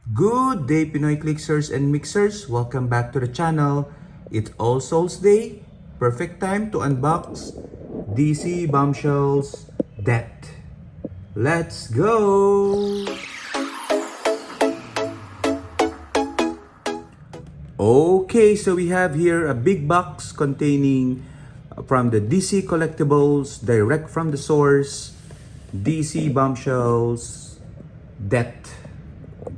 Good day, Pinoy Clicksers and Mixers. Welcome back to the channel. It's All Souls Day. Perfect time to unbox DC Bombshells Debt. Let's go! Okay, so we have here a big box containing from the DC Collectibles, direct from the source, DC Bombshells Debt.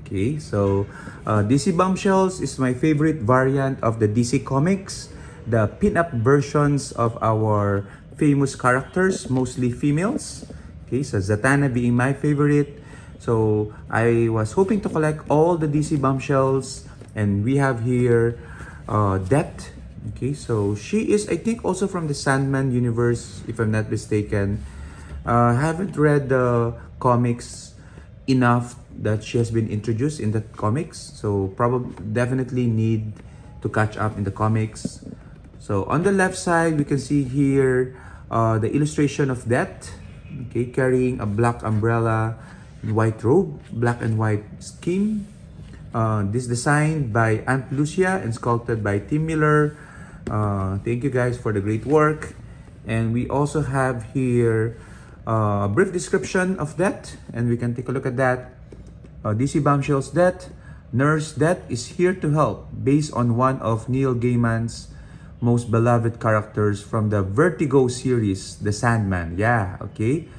Okay, so DC Bombshells is my favorite variant of the DC Comics, the pin-up versions of our famous characters, mostly females. Okay, so Zatanna being my favorite. So I was hoping to collect all the DC Bombshells, and we have here Det. Okay, so she is, I think, also from the Sandman universe, if I'm not mistaken. Haven't read the comics enough that she has been introduced in the comics, so probably definitely need to catch up in the comics. So on the left side, we can see here the illustration of Det, okay, carrying a black umbrella, white robe, black and white scheme. This designed by Aunt Lucia and sculpted by Tim Miller. Thank you guys for the great work. And we also have here a brief description of Det, and we can take a look at that. DC Bombshells Det. Nurse Det is here to help, based on one of Neil Gaiman's most beloved characters from the Vertigo series, The Sandman. Yeah, okay.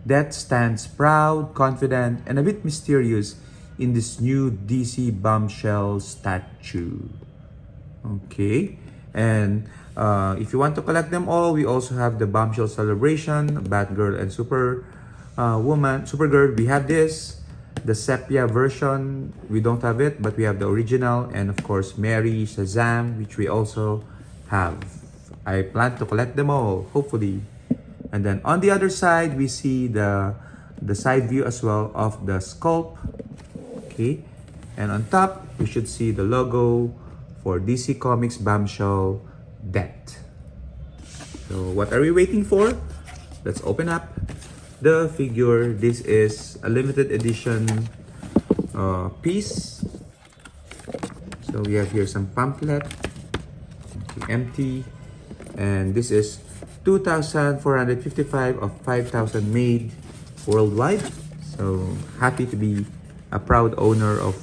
Det stands proud, confident, and a bit mysterious in this new DC Bombshell statue. Okay, and if you want to collect them all, we also have the Bombshell Celebration, Batgirl and Supergirl. We have this, the sepia version. We don't have it, but we have the original, and of course Mary, Shazam, which we also have. I plan to collect them all, hopefully. And then on the other side, we see the side view as well of the sculpt. Okay, and on top, we should see the logo for DC Comics Bombshell Det. So what are we waiting for? Let's open up the figure. This is a limited edition piece. So we have here some pamphlet, okay, empty, and this is 2,455 of 5,000 made worldwide. So happy to be a proud owner of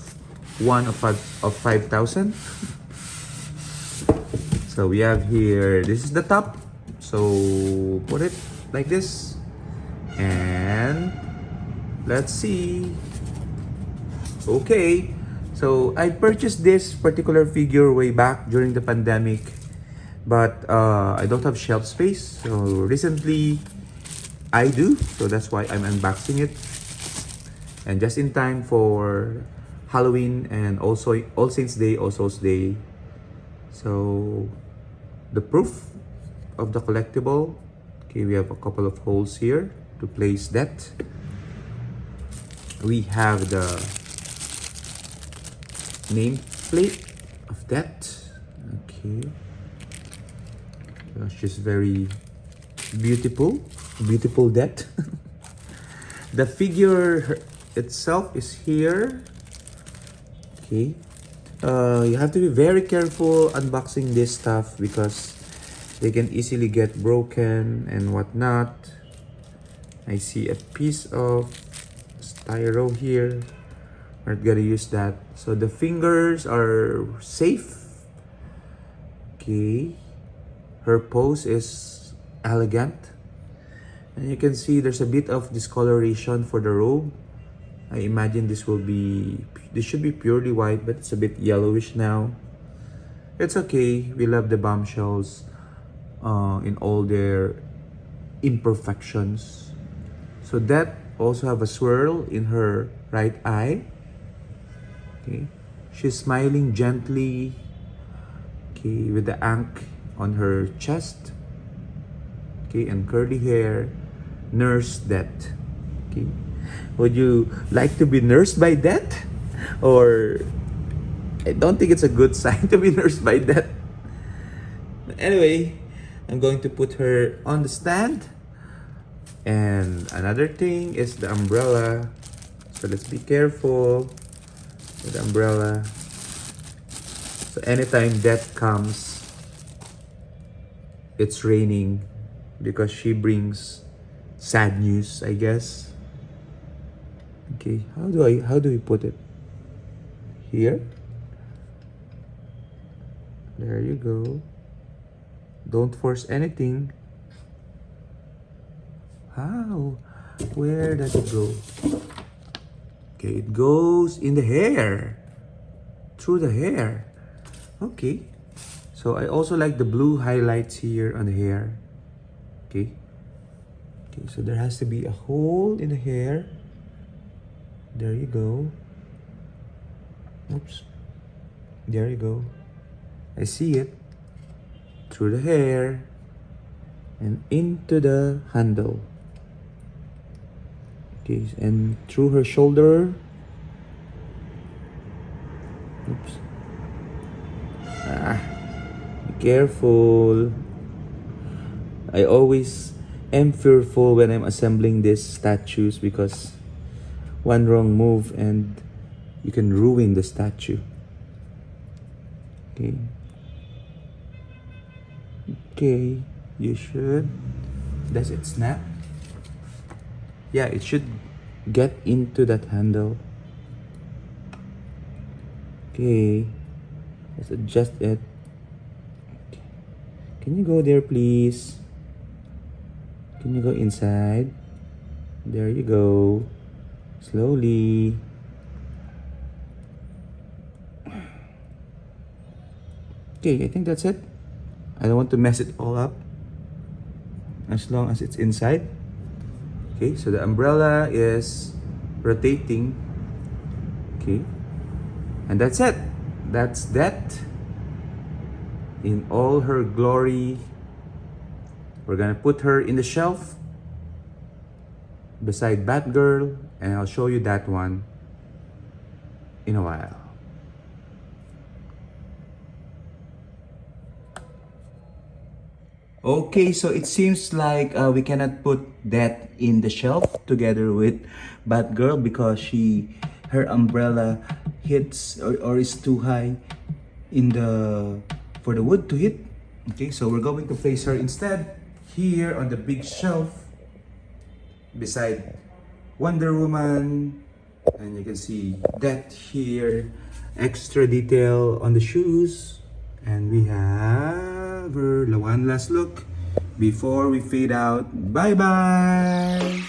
one of 5,000. So we have here, this is the top. So put it like this, and let's see. Okay, so I purchased this particular figure way back during the pandemic, but I don't have shelf space. So recently I do, so that's why I'm unboxing it. And just in time for Halloween and also All Saints Day, All Souls Day. So the proof of the collectible. Okay, we have a couple of holes here to place that. We have the nameplate of that. Okay, she's very beautiful Det. The figure itself is here. Okay, you have to be very careful unboxing this stuff because they can easily get broken and whatnot. I see a piece of styro here. We're not gonna use that. So the fingers are safe. Okay, her pose is elegant, and you can see there's a bit of discoloration for the robe. I imagine this should be purely white, but it's a bit yellowish now. It's okay. We love the Bombshells in all their imperfections. So that also have a swirl in her right eye. Okay, she's smiling gently. Okay, with the ankh on her chest. Okay, and curly hair. Nurse Det. Okay. Would you like to be nursed by Det? Or I don't think it's a good sign to be nursed by Det. But anyway, I'm going to put her on the stand. And another thing is the umbrella. So let's be careful. with the umbrella. So anytime death comes, it's raining because she brings sad news, I guess. Okay, how do we put it? Here. There you go. Don't force anything. How? Where does it go? Okay, it goes in the hair. Through the hair. Okay. So I also like the blue highlights here on the hair. Okay. Okay, so there has to be a hole in the hair. There you go. Oops. There you go. I see it. Through the hair and into the handle. Okay, and through her shoulder. Oops. Be careful. I always am fearful when I'm assembling these statues because one wrong move and you can ruin the statue. Okay. Okay, you should. Does it snap? Yeah, it should get into that handle. Okay, let's adjust it. Okay. Can you go there, please? Can you go inside? There you go. Slowly. Okay, I think that's it. I don't want to mess it all up. As long as it's inside. Okay, so the umbrella is rotating. Okay. And that's it. That's that. In all her glory. We're gonna put her in the shelf beside Batgirl, and I'll show you that one in a while. Okay, so it seems like we cannot put that in the shelf together with Batgirl because her umbrella hits or is too high in for the wood to hit. Okay, so we're going to place her instead here on the big shelf beside Wonder Woman, and you can see that here, extra detail on the shoes, and we have her one last look before we fade out. Bye bye.